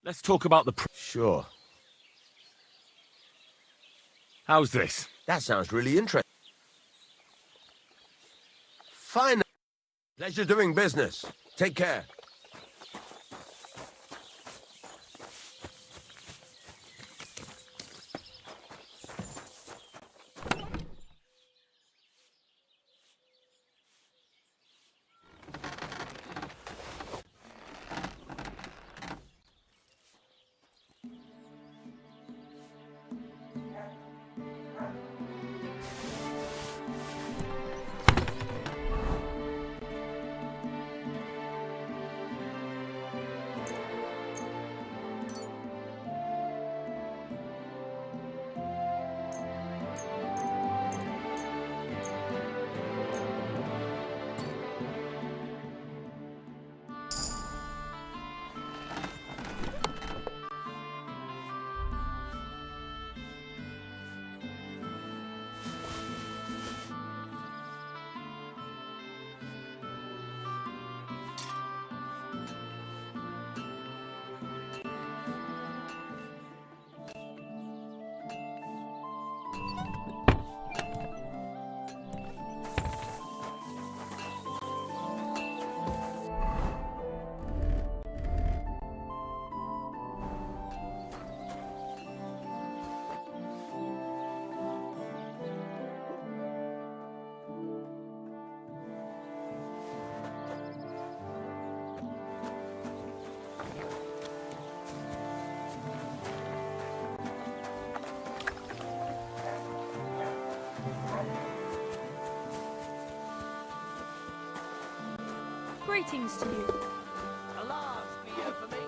Let's talk about the... Sure. How's this? That sounds really interesting. Fine. Pleasure doing business. Take care. Greetings to you. A large beer for me.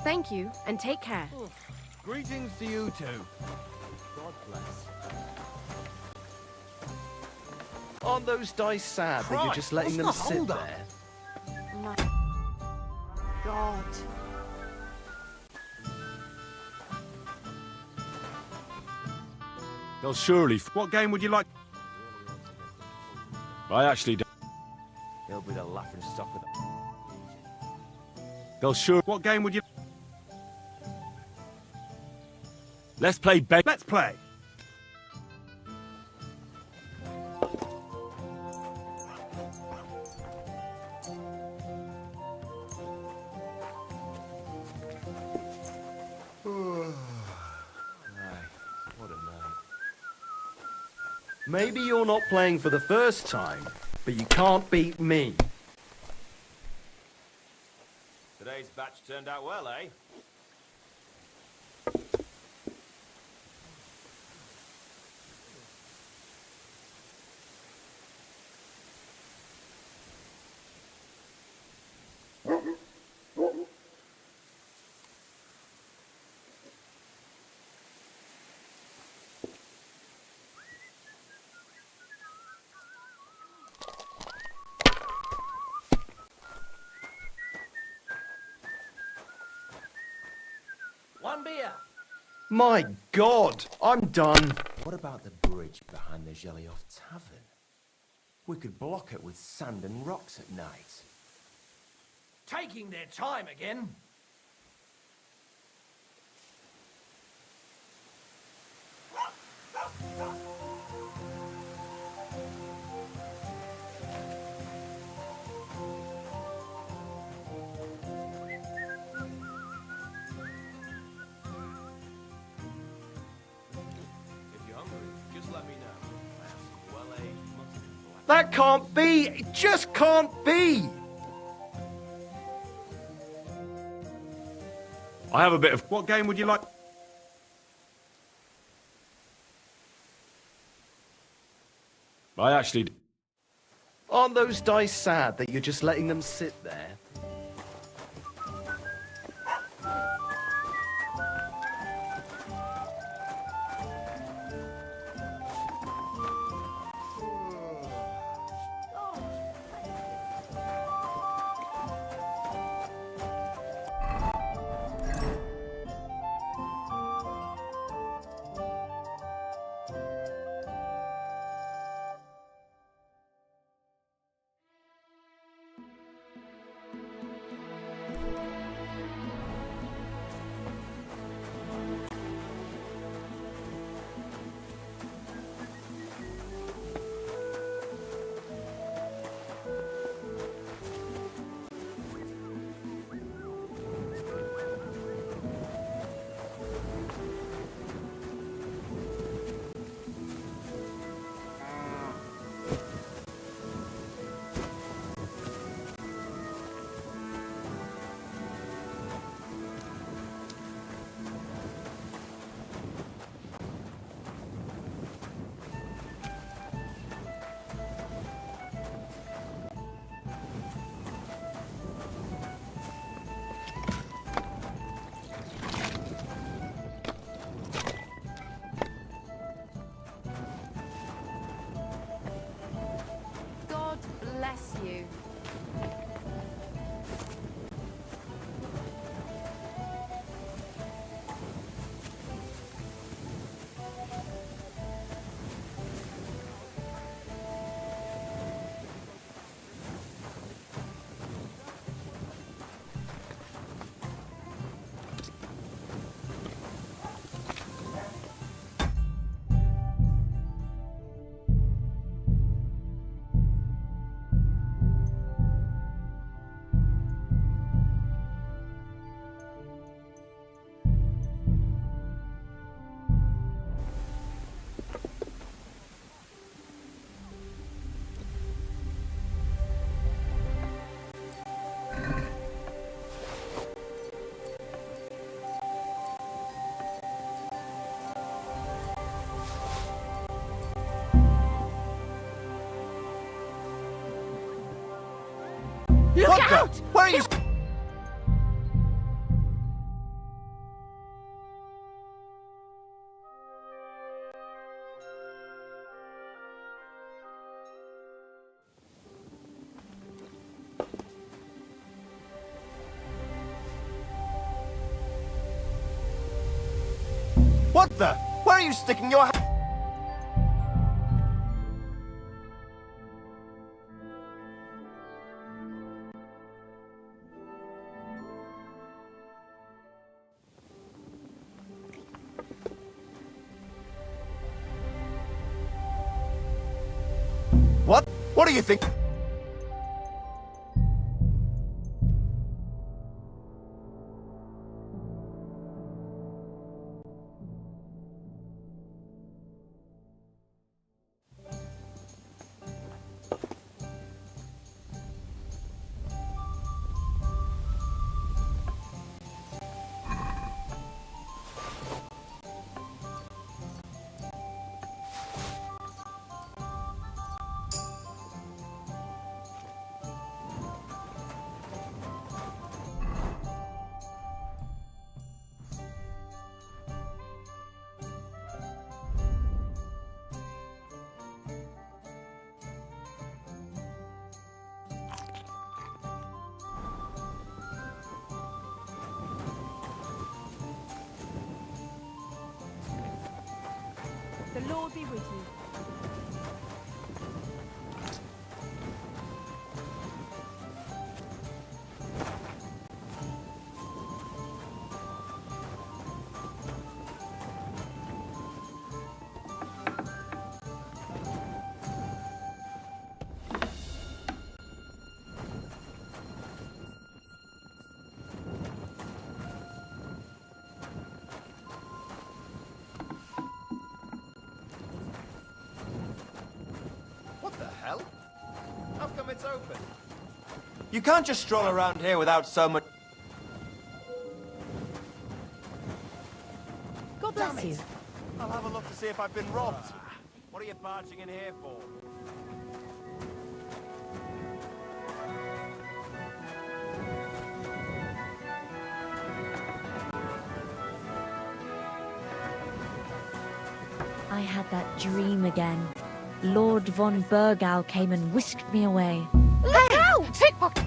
Thank you, and take care. Greetings to you too. God bless. Aren't those dice sad that you're just letting them what's the sit hold-up? there? My God. They'll surely. What game would you like? I actually don't. He'll be the laughing stock of the... They'll sure. What game would you? Let's play. Let's play. Maybe you're not playing for the first time, but you can't beat me. Today's batch turned out well, eh? One beer. My God, I'm done. What about the bridge behind the Jelly Off Tavern? We could block it with sand and rocks at night. Taking their time again. That can't be. It just can't be. I have a bit of. What game would you like? I actually. Aren't those dice sad that you're just letting them sit there? you. Look out! Where are you? What the? Where are you sticking your hand? What? What do you think? The Lord be with you. What the hell? How come it's open? You can't just stroll around here without so much... God bless you. I'll have a look to see if I've been robbed. What are you barging in here for? I had that dream again. Lord von Burgau came and whisked me away. Look out! Pickpocket!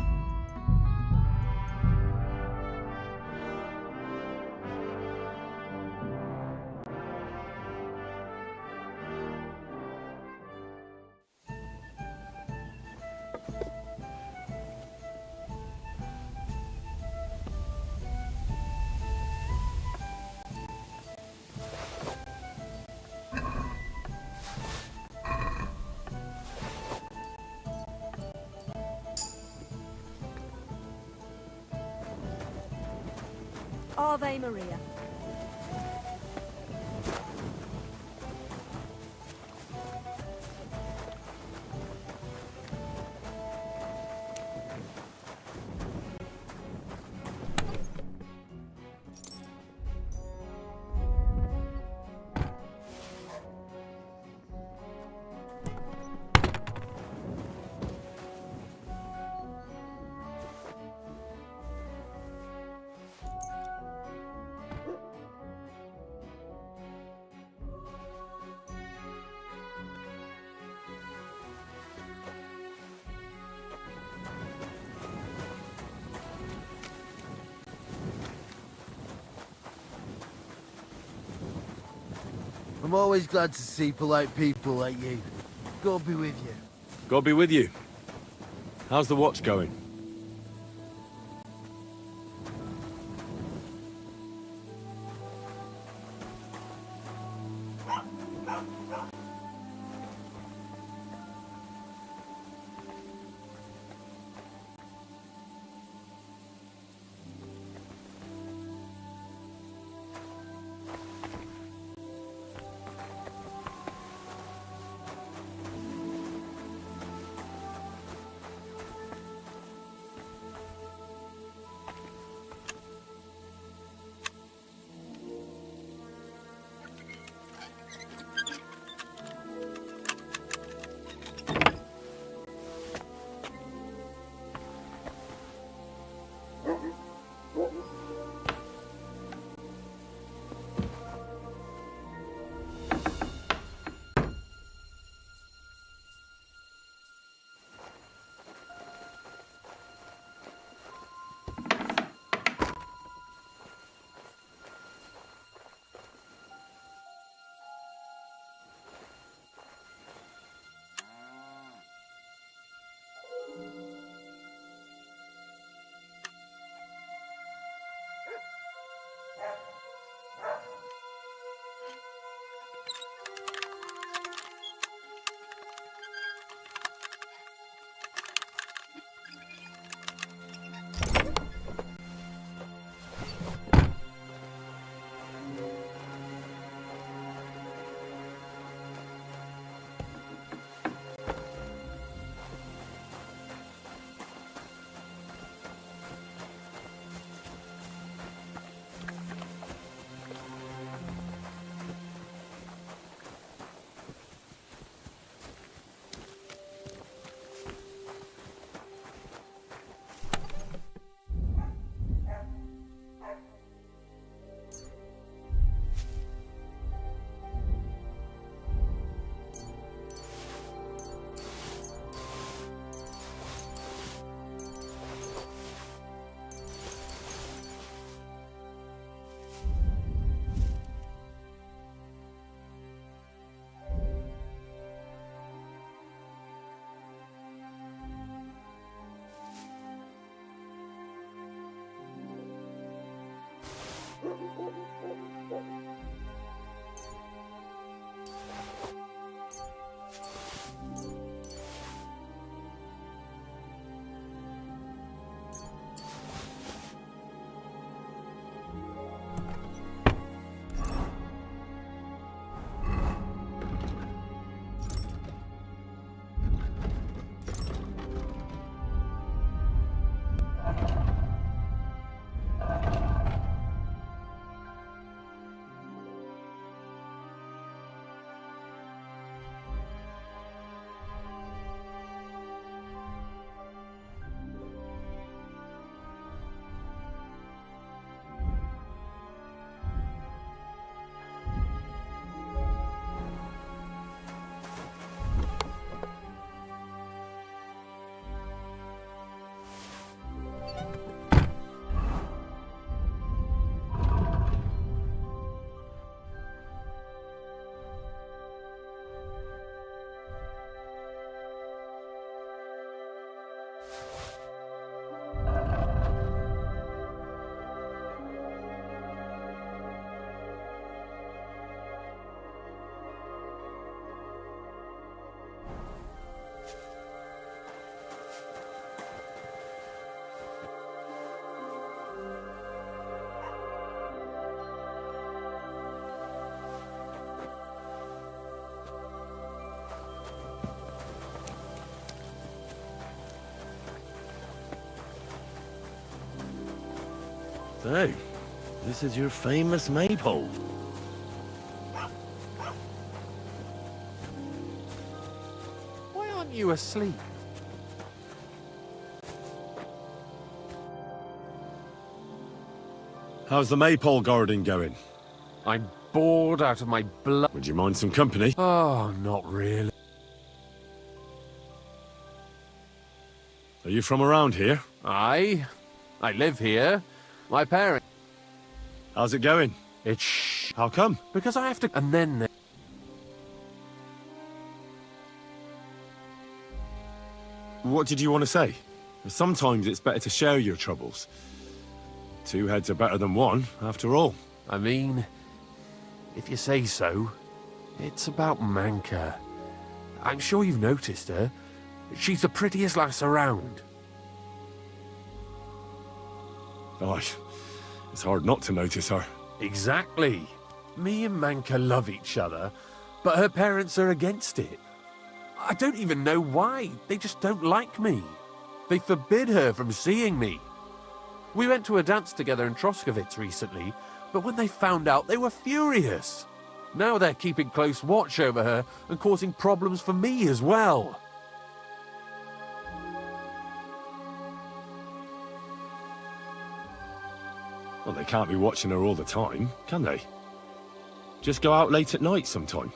Ave Maria. I'm always glad to see polite people like you. God be with you. God be with you. How's the watch going? So, this is your famous maypole. Why aren't you asleep? How's the maypole garden going? I'm bored out of my blood. Would you mind some company? Oh, not really. Are you from around here? I live here. My parents. How's it going? It's How come? because I have to. And then What did you want to say? Sometimes it's better to share your troubles. Two heads are better than one, after all. I mean, if you say so, it's about Manka. I'm sure you've noticed her. She's the prettiest lass around. Oh, it's hard not to notice her. Exactly. Me and Manka love each other, but her parents are against it. I don't even know why. They just don't like me. They forbid her from seeing me. We went to a dance together in Troskowitz recently, but when they found out, they were furious. Now they're keeping close watch over her and causing problems for me as well. Well, they can't be watching her all the time, can they? Just go out late at night sometime.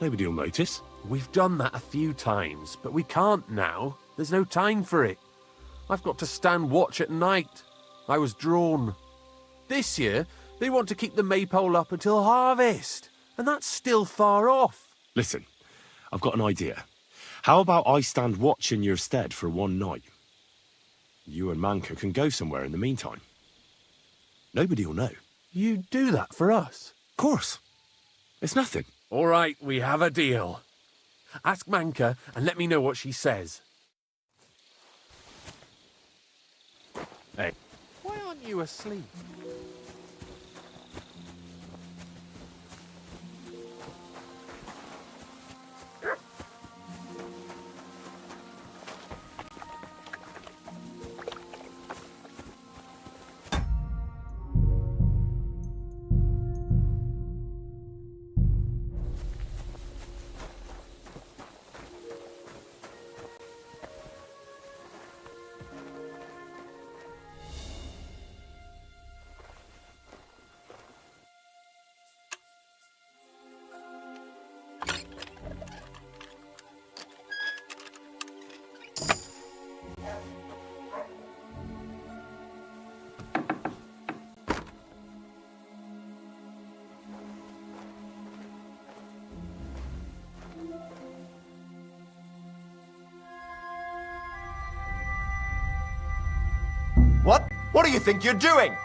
Nobody'll notice. We've done that a few times, but we can't now. There's no time for it. I've got to stand watch at night. I was drawn. This year, they want to keep the maypole up until harvest, and that's still far off. Listen, I've got an idea. How about I stand watch in your stead for one night? You and Manka can go somewhere in the meantime. Nobody'll know. You do that for us? Of course. It's nothing. All right, we have a deal. Ask Manka and let me know what she says. Hey. Why aren't you asleep? What? What do you think you're doing?